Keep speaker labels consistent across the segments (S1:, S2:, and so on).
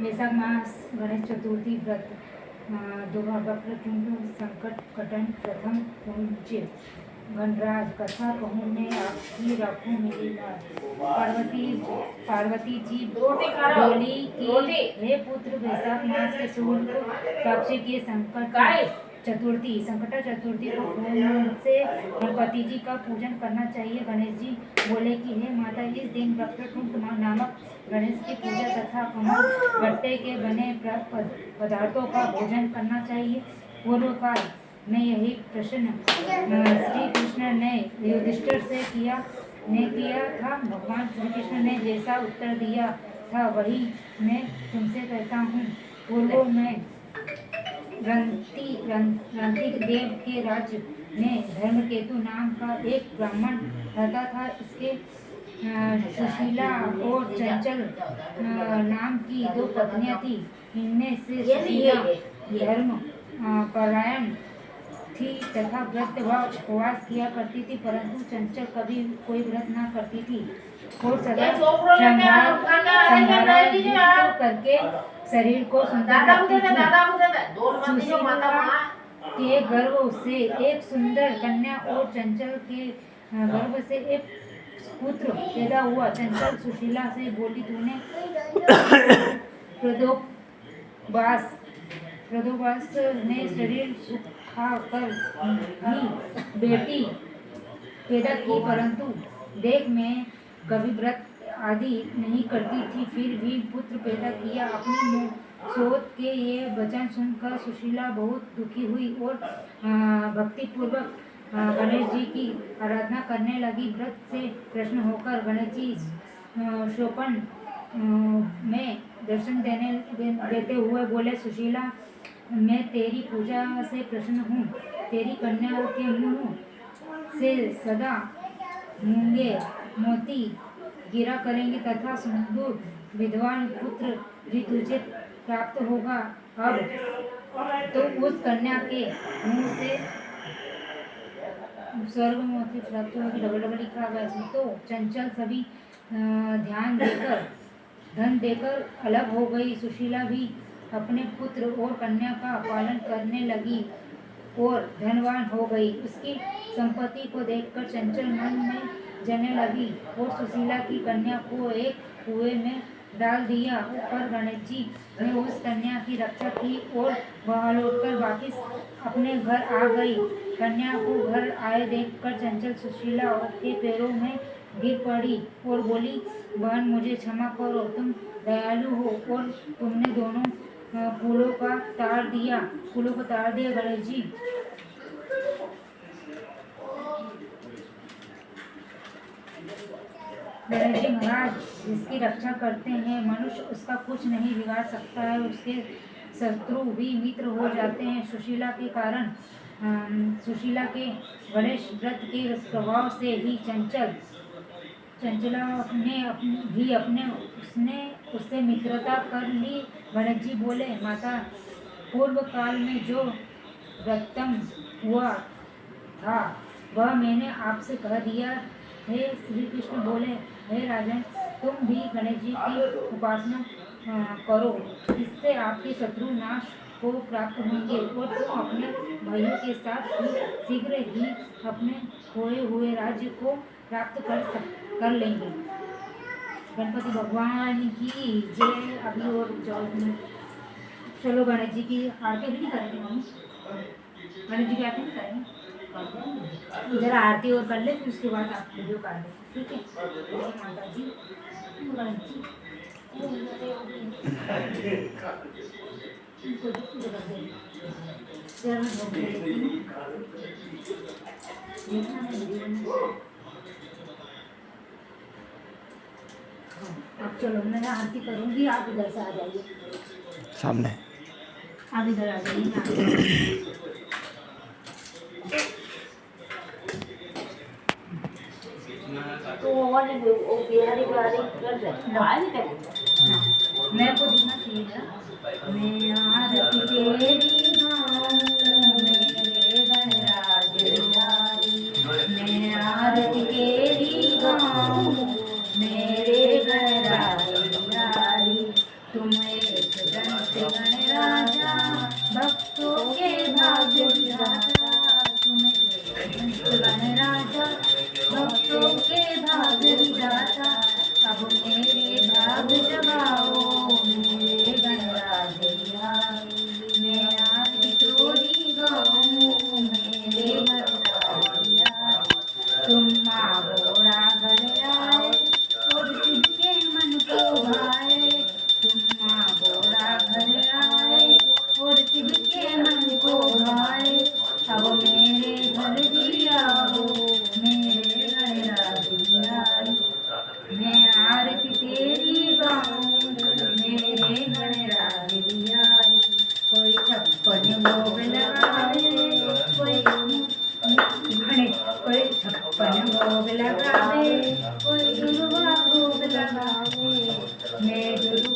S1: वैशाख मास गणेश चतुर्थी व्रत दोहा वक्रतुंड संकट कटन प्रथम पूज्य गणराज कथा कहूँ ने आपकी रखूँ मेरी बात। पार्वती जी बोली कि हे पुत्र, वैशाख मास के शुक्ल पक्ष के संकट चतुर्थी को पूर्ण से गणपति जी का पूजन करना चाहिए। गणेश जी बोले कि हे माता, इस दिन वक्रतुंड नामक गणेश की पूजा तथा कमल गट्टे के बने पदार्थों का भोजन करना चाहिए। पूर्व काल में यही प्रश्न श्री कृष्ण ने युधिष्ठिर से किया था। भगवान श्री कृष्ण ने जैसा उत्तर दिया था वही मैं तुमसे कहता हूँ। पूर्व में रंतिक देव के राज्य में धर्मकेतु नाम का एक ब्राह्मण रहता था। इसके सुशीला और चंचल नाम की दो पत्नियां थी। इनमें से सुशीला धर्म परायण थी तथा व्रत व उपवास किया करती थी, परंतु चंचल कभी कोई व्रत न करती थी और सदा श्रृंगार करके शरीर को सुंदर रखती थी। सुशीला के गर्भ से एक सुंदर कन्या और चंचल के गर्भ से एक पुत्र पैदा हुआ। चंचल सुशीला से बोली, तूने प्रदोबास ने शरीर सुखा कर ही बेटी पैदा की, परंतु देख मैं कभी व्रत आदि नहीं करती थी, फिर भी पुत्र पैदा किया। अपनी मौत के ये वचन सुनकर सुशीला बहुत दुखी हुई और भक्तिपूर्वक गणेश जी की आराधना करने लगी। व्रत से प्रसन्न होकर गणेश जी शोपन में दर्शन देते हुए बोले, सुशीला, मैं तेरी पूजा से प्रसन्न हूँ। तेरी कन्या के मुँह से सदा मूंगे मोती गिरा करेंगे तथा सुंदर विद्वान पुत्र भी तुझे प्राप्त होगा। अब तो उस कन्या के मुंह से स्वर्ग मोती प्राप्त होगी। डबल लिखा हुआ है। तो चंचल सभी धन देकर अलग हो गई। सुशीला भी अपने पुत्र और कन्या का पालन करने लगी और धनवान हो गई। उसकी संपत्ति को देखकर चंचल मन में जलने लगी और सुशीला की कन्या को एक कुएं में डाल दिया। पर गणेश जी ने उस कन्या की रक्षा की और वह लौटकर वापस अपने घर आ गई। कन्या को घर आए देखकर चंचल सुशीला के पैरों में गिर पड़ी और बोली, बहन, मुझे क्षमा करो, तुम दयालु हो और तुमने दोनों फूलों को तार दिया। गणेश जी महाराज जिसकी रक्षा करते हैं, मनुष्य उसका कुछ नहीं बिगाड़ सकता है, उसके शत्रु भी मित्र हो जाते हैं। सुशीला के कारण सुशीला के गणेश व्रत के प्रभाव से ही चंचला ने उससे मित्रता कर ली। गणेश जी बोले, माता, पूर्व काल में जो व्रतम हुआ था वह मैंने आपसे कह दिया है। श्री कृष्ण बोले, हे राजन, तुम भी गणेश जी की उपासना करो, इससे आपके शत्रु नाश को प्राप्त होंगे और तुम अपने भाइयों के साथ शीघ्र ही अपने खोए हुए राज्य को प्राप्त कर लेंगे। गणपति भगवान की जय। अभी और जाओ, चलो गणेश जी की आरती भी नहीं करेंगे हम। गणेश जी की आरती नहीं करेंगे, जरा आरती और कर ले, फिर उसके बाद आप वीडियो काट दें, ठीक है। माता जी, गणेश जी अब चलो, मैं आरती करूँगी, आप इधर से आ जाइए
S2: सामने।
S1: आप इधर आ जाइए। तो वो बिहारी कर रहे मैं को दिखना चाहिए ना। मैं आरती तेरी गाऊं, मेरे गणराज बिहारी। मैं आरती तेरी गाऊं, मेरे गणराज बिहारी। तुम्हें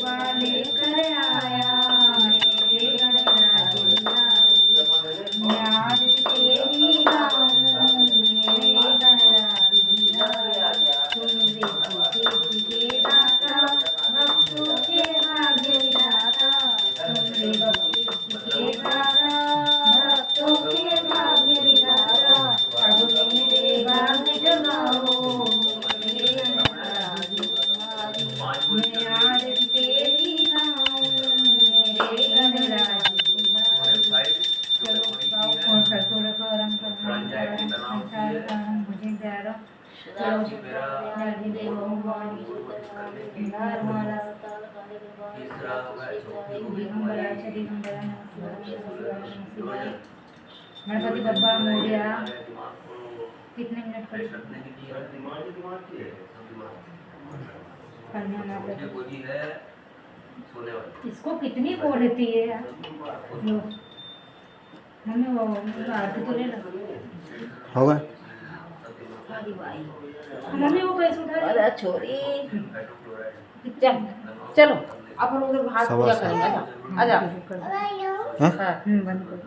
S1: कृपा लेकर आया मेरे गणराज बिहारी। मैं आरती तेरी गाऊं मेरे गणराज बिहारी। तुम देखो के दाता भक्तों के भाग्य विधाता। तुम देखो के दाता भक्तों के भाग्य विधाता। अब मेरे भाग्य जगाओ मेरे गणराज बिहारी। मैं आरती तेरी गाऊं मेरे गणराज बिहारी। चलो गाओ कौन करतो रखो रंग करम संसार कारण मुझे प्यारो। गणपति बप्पा मोरया। कितने मिनट इसको कितनी बोलती है यार। मम्मी वो आरती तो ले लो।
S2: होगा
S1: मम्मी वो कैसे उठा रही?
S3: अरे छोरी चल चलो अपन उधर हाथ पूजा करेंगे। आजा
S2: हाँ?
S3: हाँ
S1: बंद करो।